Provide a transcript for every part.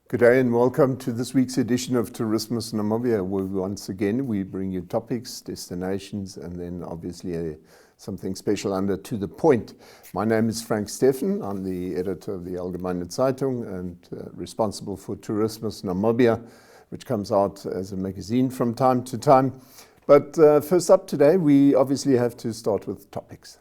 Good day and welcome to this week's edition of Tourismus Namibia, where once again we bring you topics, destinations, and then obviously something special under To The Point. My name is Frank Steffen. I'm the editor of the Allgemeine Zeitung and responsible for Tourismus Namibia, which comes out as a magazine from time to time. But first up today, we obviously have to start with topics.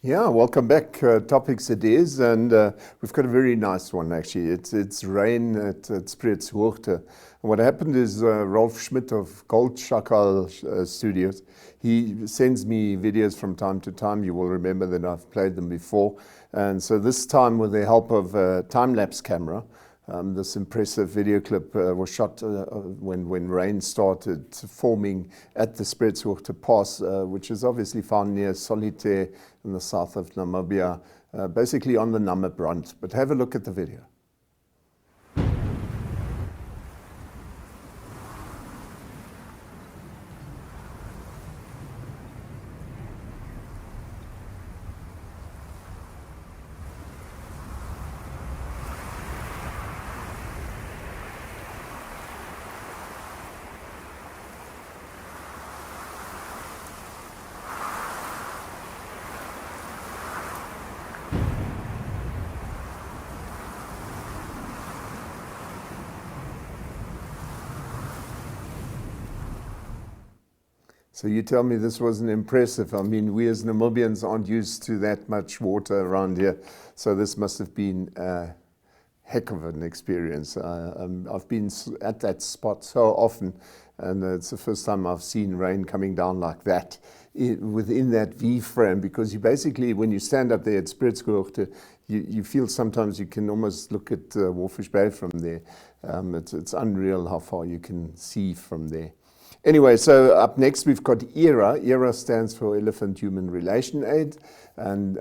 Yeah, welcome back. Topics it is, and we've got a very nice one actually. It's rain at Spreetshoogte. And what happened is Rolf Schmidt of Goldschackal Studios, he sends me videos from time to time. You will remember that I've played them before. And so this time with the help of a time-lapse camera, this impressive video clip was shot when rain started forming at the Spreetshoogte Pass, which is obviously found near Solitaire in the south of Namibia, basically on the Namib-brand. But have a look at the video. So you tell me this wasn't impressive. I mean, we as Namibians aren't used to that much water around here. So this must have been a heck of an experience. I've been at that spot so often, and it's the first time I've seen rain coming down like that within that V frame, because you basically, when you stand up there at Spreetshoogte, you feel sometimes you can almost look at Walfish Bay from there. It's unreal how far you can see from there. Anyway, so up next we've got EHRA. EHRA stands for Elephant Human Relation Aid, and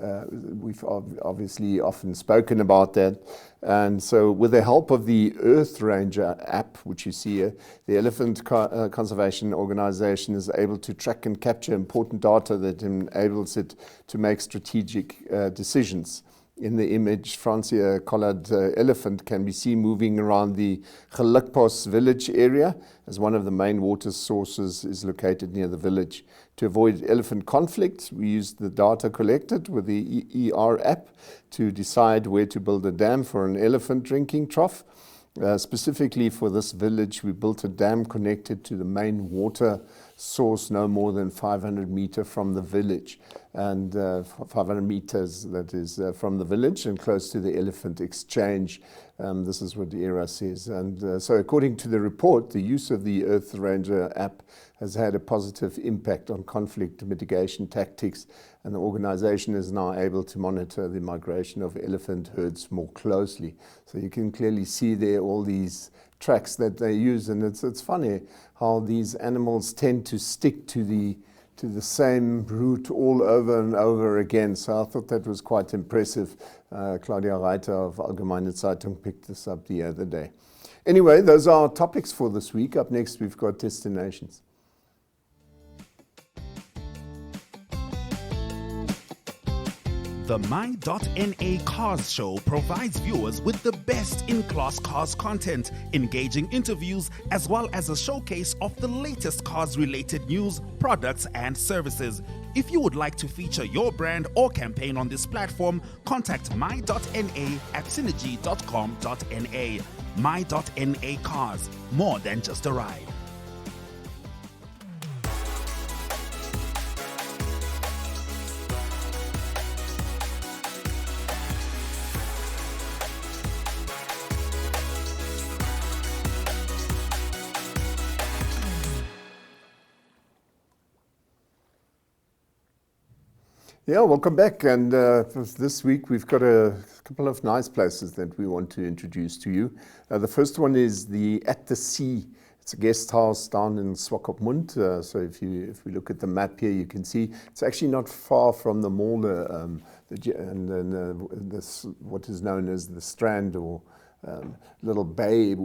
we've obviously often spoken about that. And so with the help of the Earth Ranger app, which you see here, the Elephant Conservation Organization is able to track and capture important data that enables it to make strategic decisions. In the image, Francia collared elephant can be seen moving around the Gelukpos village area, as one of the main water sources is located near the village. To avoid elephant conflict, we used the data collected with the EHRA app to decide where to build a dam for an elephant drinking trough. Specifically for this village, we built a dam connected to the main water source no more than 500 meters from the village, and 500 meters, that is, from the village and close to the elephant exchange. This is what the EHRA says. And so according to the report, the use of the Earth Ranger app has had a positive impact on conflict mitigation tactics, and the organization is now able to monitor the migration of elephant herds more closely. So you can clearly see there all these tracks that they use, and it's funny how these animals tend to stick to the same route all over and over again. So I thought that was quite impressive. Claudia Reiter of Allgemeine Zeitung picked this up the other day. Anyway, those are our topics for this week. Up next, we've got destinations. The My.NA Cars Show provides viewers with the best in-class cars content, engaging interviews, as well as a showcase of the latest cars-related news, products, and services. If you would like to feature your brand or campaign on this platform, contact My.NA at synergy.com.na. My.NA Cars, more than just a ride. Yeah, welcome back. And this week we've got a couple of nice places that we want to introduce to you. The first one is the At the Sea. It's a guest house down in Swakopmund. So if we look at the map here, you can see it's actually not far from the mall, what is known as the Strand, or little bay.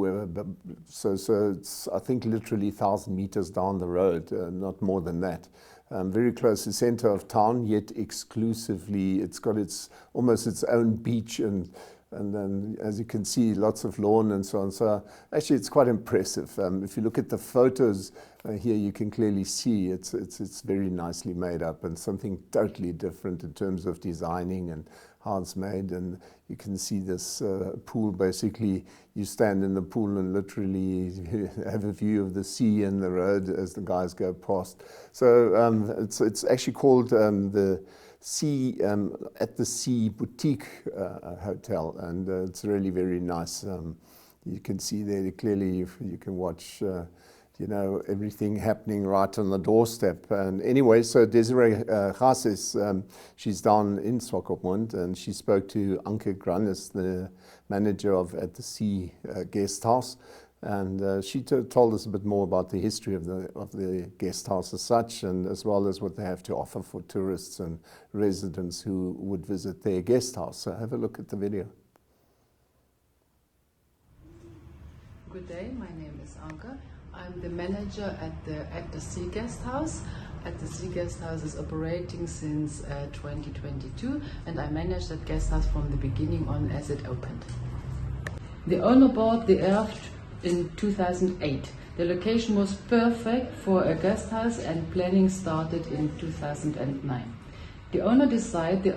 So it's, I think, literally 1,000 meters down the road, not more than that. Very close to the center of town, yet exclusively, it's got almost its own beach, and then, as you can see, lots of lawn and so on. So actually, it's quite impressive. If you look at the photos here, you can clearly see it's very nicely made up, and something totally different in terms of designing and how it's made. And you can see this pool. Basically, you stand in the pool and literally have a view of the sea and the road as the guys go past. So it's actually called the Sea At the Sea Boutique Hotel, and it's really very nice. You can see there clearly, you can watch everything happening right on the doorstep. And anyway, so Desiree Gases, she's down in Swakopmund, and she spoke to Anke Grannis, the manager of At the Sea guest house. And she told us a bit more about the history of the guest house as such, and as well as what they have to offer for tourists and residents who would visit their guest house. So have a look at the video. Good day, my name is Anke. I'm the manager at the Sea Guest House. At the Sea Guest House is operating since 2022, and I managed that guest house from the beginning on as it opened. The owner bought the Erft in 2008. The location was perfect for a guest house, and planning started in 2009. The owner decided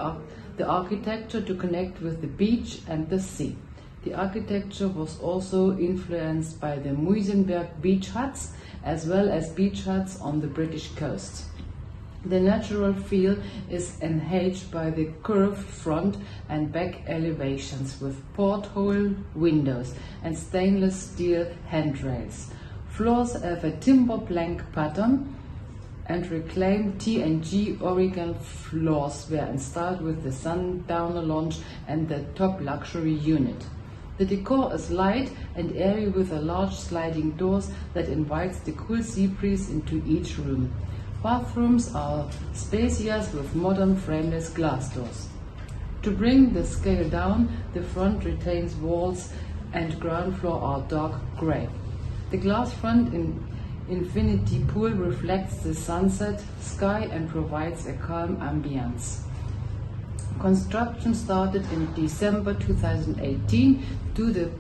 the architecture to connect with the beach and the sea. The architecture was also influenced by the Muizenberg beach huts, as well as beach huts on the British coast. The natural feel is enhanced by the curved front and back elevations with porthole windows and stainless steel handrails. Floors have a timber plank pattern, and reclaimed T&G Original floors were installed with the sundowner lounge and the top luxury unit. The decor is light and airy, with a large sliding doors that invites the cool sea breeze into each room. Bathrooms are spacious with modern frameless glass doors. To bring the scale down, the front retains walls and ground floor are dark grey. The glass front infinity pool reflects the sunset sky and provides a calm ambience. Construction started in December 2018 due to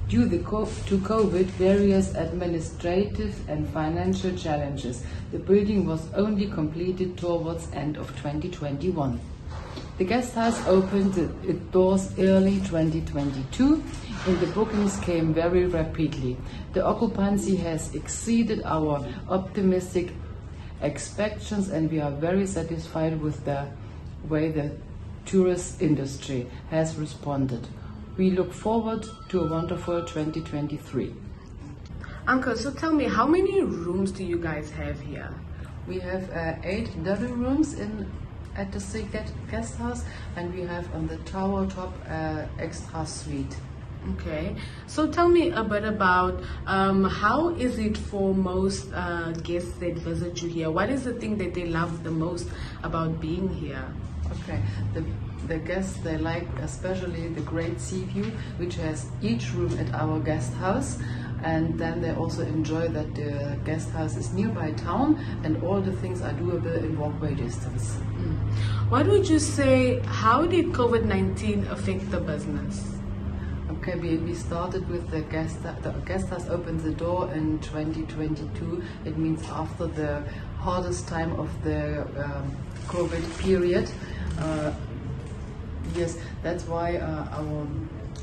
COVID, various administrative and financial challenges. The building was only completed towards end of 2021. The guest house opened its doors early 2022, and the bookings came very rapidly. The occupancy has exceeded our optimistic expectations, and we are very satisfied with the way the tourist industry has responded. We look forward to a wonderful 2023. Uncle, so tell me, how many rooms do you guys have here? We have 8 double rooms at the Sea Guest House, and we have on the tower top extra suite. Okay, so tell me a bit about how is it for most guests that visit you here? What is the thing that they love the most about being here? Okay, the guests, they like especially the great sea view, which has each room at our guest house, and then they also enjoy that the guest house is nearby town and all the things are doable in walkway distance. What would you say, how did COVID-19 affect the business? Okay, we started with the guest house opened the door in 2022. It means after the hardest time of the COVID period. Yes, that's why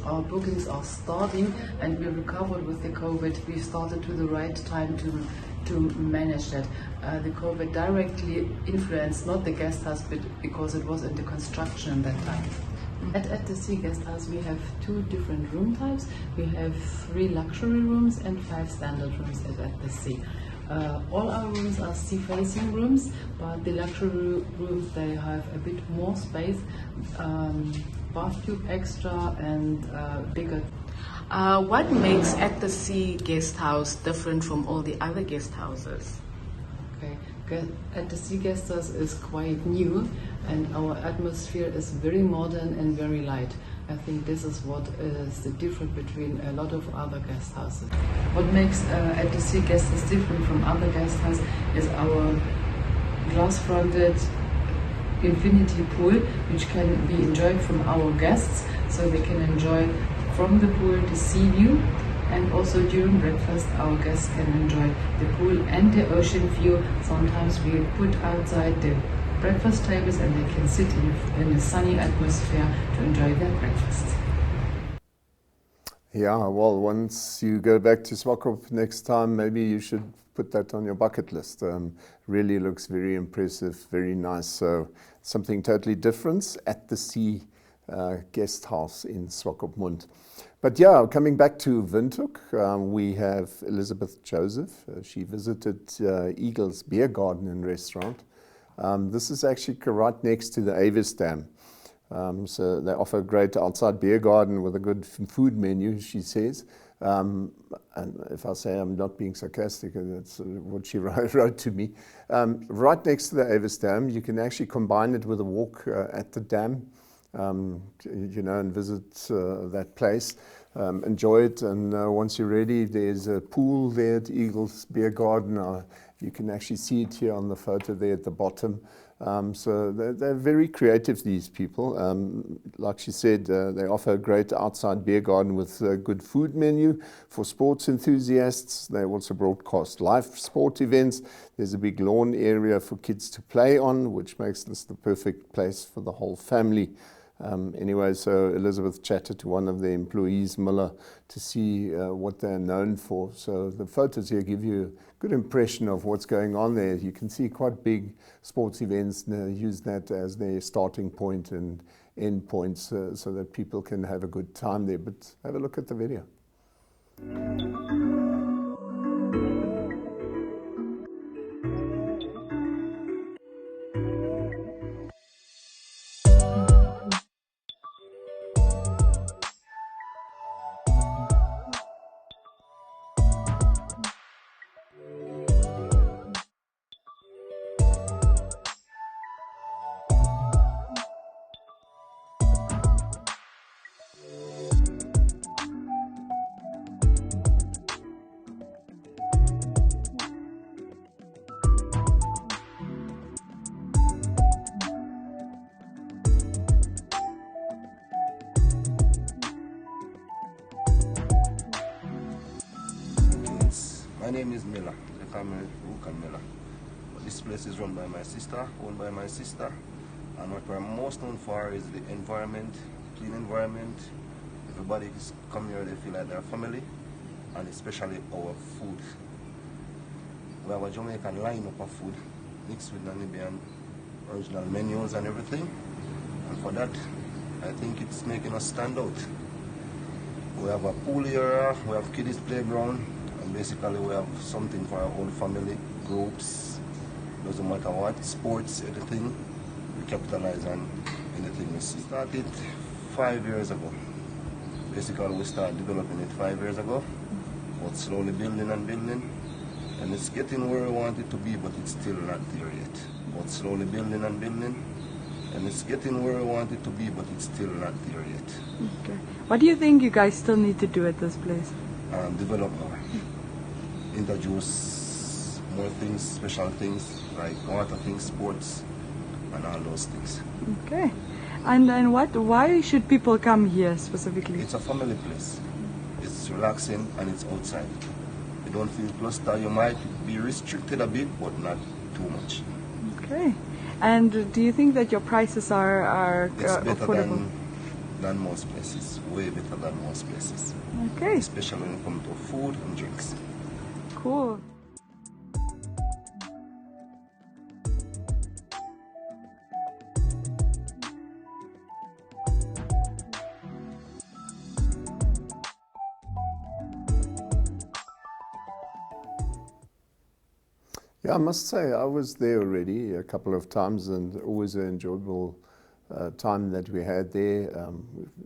our bookings are starting, and we recovered with the COVID. We started to the right time to manage that. The COVID directly influenced not the guest house, but because it was in the construction at that time. At the Sea Guest House we have 2 different room types. We have 3 luxury rooms and 5 standard rooms at the sea. All our rooms are sea-facing rooms, but the luxury rooms, they have a bit more space, bathroom extra and bigger. What makes At the Sea guest house different from all the other guest houses? Okay, At the Sea guest house is quite new, and our atmosphere is very modern and very light. I think this is what is the difference between a lot of other guest houses. What makes At the Sea guest house different from other guest houses is our glass-fronted infinity pool, which can be enjoyed from our guests, so they can enjoy from the pool the sea view, and also during breakfast our guests can enjoy the pool and the ocean view. Sometimes we put outside the breakfast tables and they can sit in a sunny atmosphere to enjoy their breakfast. Yeah, well, once you go back to Swakopmund next time, maybe you should put that on your bucket list. Really looks very impressive, very nice. So something totally different at the sea guest house in Swakopmund. But yeah, coming back to Windhoek, we have Elizabeth Joseph. She visited Eagle's Beer Garden and Restaurant. This is actually right next to the Avis Dam. So they offer a great outside beer garden with a good food menu, she says. And if I say I'm not being sarcastic, that's what she wrote to me. Right next to the Avis Dam, you can actually combine it with a walk at the dam, and visit that place. Enjoy it, and once you're ready, there's a pool there at Eagle's Beer Garden. You can actually see it here on the photo there at the bottom. So they're very creative, these people. Like she said, they offer a great outside beer garden with a good food menu for sports enthusiasts. They also broadcast live sport events. There's a big lawn area for kids to play on, which makes this the perfect place for the whole family. Anyway, so Elizabeth chatted to one of the employees, Miller, to see what they're known for. So the photos here give you a good impression of what's going on there. You can see quite big sports events, use that as their starting point and end points so that people can have a good time there. But have a look at the video. My name is Miller. They call me Rukan Miller. But this place is run by my sister, owned by my sister. And what we're most known for is the environment, clean environment. Everybody is come here, they feel like they're family, and especially our food. We have a Jamaican lineup of food mixed with Namibian original menus and everything. And for that, I think it's making us stand out. We have a pool area, we have kiddies playground, and basically we have something for our whole family, groups, doesn't matter what, sports, anything. We capitalize on anything we see. Started 5 years ago. Basically we started developing it 5 years ago, but slowly building and building. And it's getting where we want it to be, but it's still not there yet. But slowly building and building. And it's getting where we want it to be, but it's still not there yet. Okay. What do you think you guys still need to do at this place? Develop more. Introduce more things, special things, like water things, sports, and all those things. Okay. And then why should people come here specifically? It's a family place. It's relaxing and it's outside. You don't feel clustered. You might be restricted a bit, but not too much. Okay. And do you think that your prices are It's better affordable? than most places. Way better than most places. Okay. Especially when it comes to food and drinks. Cool. Yeah, I must say I was there already a couple of times, and always an enjoyable time that we had there.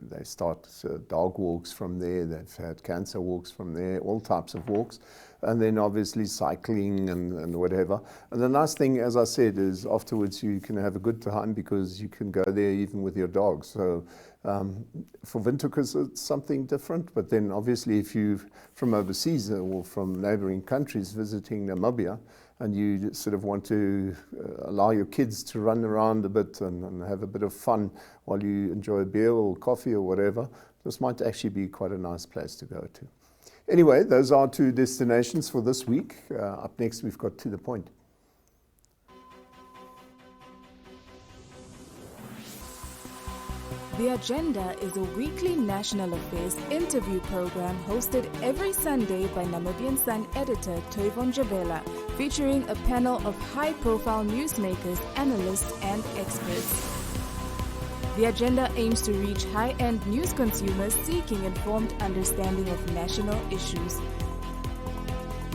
They start dog walks from there, they've had cancer walks from there, all types of walks, and then obviously cycling and whatever. And the nice thing, as I said, is afterwards you can have a good time because you can go there even with your dog. So for Windhoek it's something different, but then obviously if you're from overseas or from neighboring countries visiting Namibia, and you sort of want to allow your kids to run around a bit and have a bit of fun while you enjoy a beer or coffee or whatever, this might actually be quite a nice place to go to. Anyway, those are 2 destinations for this week. Up next, we've got To The Point. The Agenda is a weekly national affairs interview program hosted every Sunday by Namibian Sun editor Trevor Nott, featuring a panel of high-profile newsmakers, analysts, and experts. The Agenda aims to reach high-end news consumers seeking informed understanding of national issues.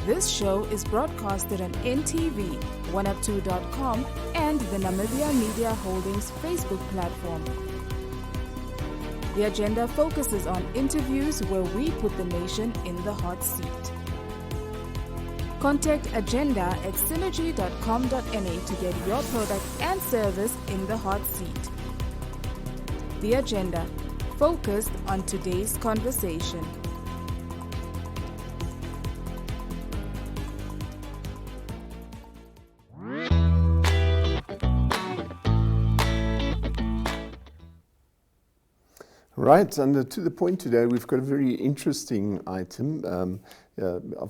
This show is broadcasted on NTV, 1up2.com, and the Namibia Media Holdings Facebook platform. The Agenda focuses on interviews where we put the nation in the hot seat. Contact Agenda at synergy.com.na to get your product and service in the hot seat. The Agenda, focused on today's conversation. Right, and to the point today, we've got a very interesting item.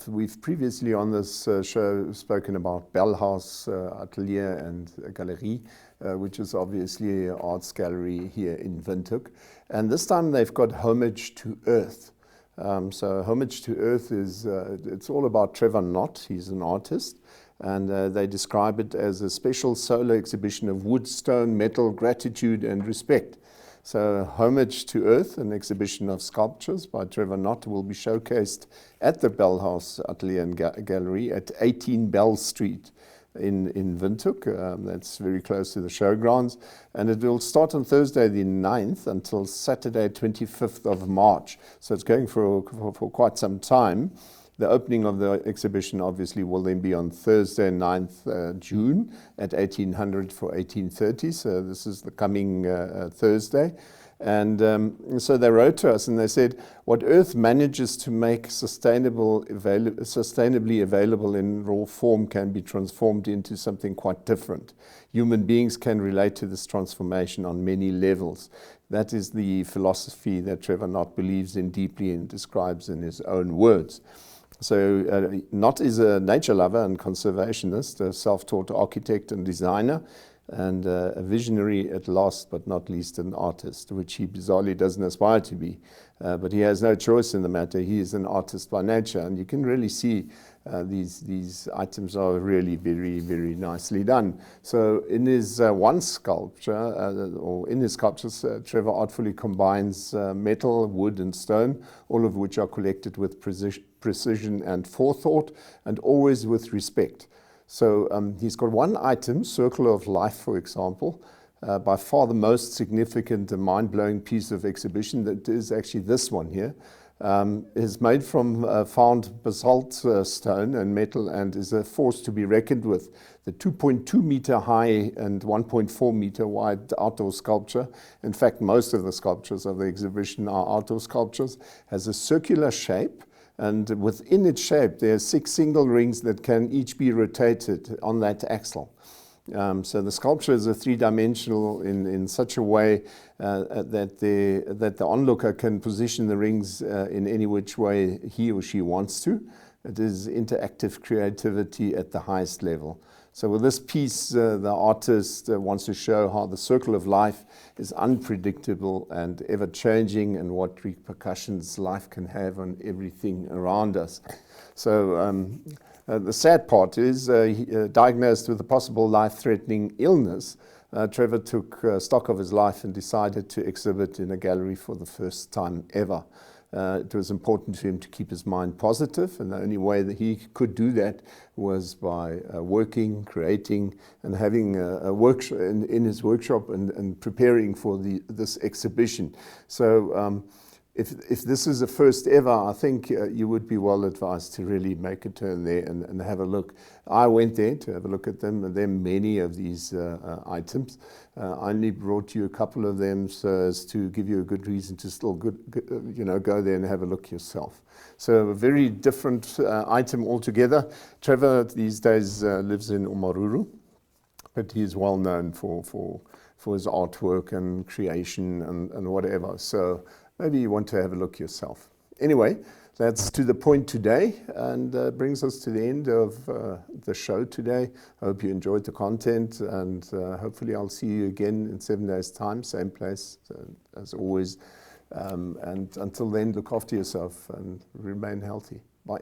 We've previously on this show spoken about Bell House Atelier and Galerie, which is obviously an arts gallery here in Windhoek. And this time they've got Homage to Earth. So Homage to Earth is, it's all about Trevor Nott. He's an artist. And they describe it as a special solo exhibition of wood, stone, metal, gratitude and respect. So Homage to Earth, an exhibition of sculptures by Trevor Nott, will be showcased at the Bell House Atelier and Gallery at 18 Bell Street in Windhoek. That's very close to the showgrounds. And it will start on Thursday the 9th until Saturday 25th of March. So it's going for quite some time. The opening of the exhibition obviously will then be on Thursday, 9th June at 1800 for 1830. So this is the coming Thursday. And so they wrote to us and they said, what Earth manages to make sustainably available in raw form can be transformed into something quite different. Human beings can relate to this transformation on many levels. That is the philosophy that Trevor Nott believes in deeply and describes in his own words. So Nott is a nature lover and conservationist, a self-taught architect and designer, and a visionary at last but not least an artist, which he bizarrely doesn't aspire to be. But he has no choice in the matter. He is an artist by nature, and you can really see these items are really very, very nicely done. So in his one sculpture, or in his sculptures, Trevor artfully combines metal, wood and stone, all of which are collected with precision and forethought, and always with respect. So he's got one item, Circle of Life, for example, by far the most significant and mind-blowing piece of exhibition. That is actually this one here. Is made from found basalt stone and metal and is a force to be reckoned with. The 2.2 meter high and 1.4 meter wide outdoor sculpture, in fact most of the sculptures of the exhibition are outdoor sculptures, has a circular shape, and within its shape there are 6 single rings that can each be rotated on that axle. So the sculpture is a 3-dimensional in such a way that the onlooker can position the rings in any which way he or she wants to. It is interactive creativity at the highest level. So with this piece, the artist wants to show how the circle of life is unpredictable and ever-changing, and what repercussions life can have on everything around us. So the sad part is, diagnosed with a possible life-threatening illness, Trevor took stock of his life and decided to exhibit in a gallery for the first time ever. It was important to him to keep his mind positive, and the only way that he could do that was by working, creating, and having a workshop in his workshop and preparing for this exhibition. So if this is the first ever, I think you would be well advised to really make a turn there and have a look. I went there to have a look at them, and there are many of these items. I only brought you a couple of them so as to give you a good reason to still go there and have a look yourself. So a very different item altogether. Trevor these days lives in Omaruru, but he's well known for his artwork and creation and whatever. So maybe you want to have a look yourself. Anyway, that's to the point today, and brings us to the end of the show today. I hope you enjoyed the content, and hopefully I'll see you again in 7 days' time, same place as always. And until then, look after yourself and remain healthy. Bye.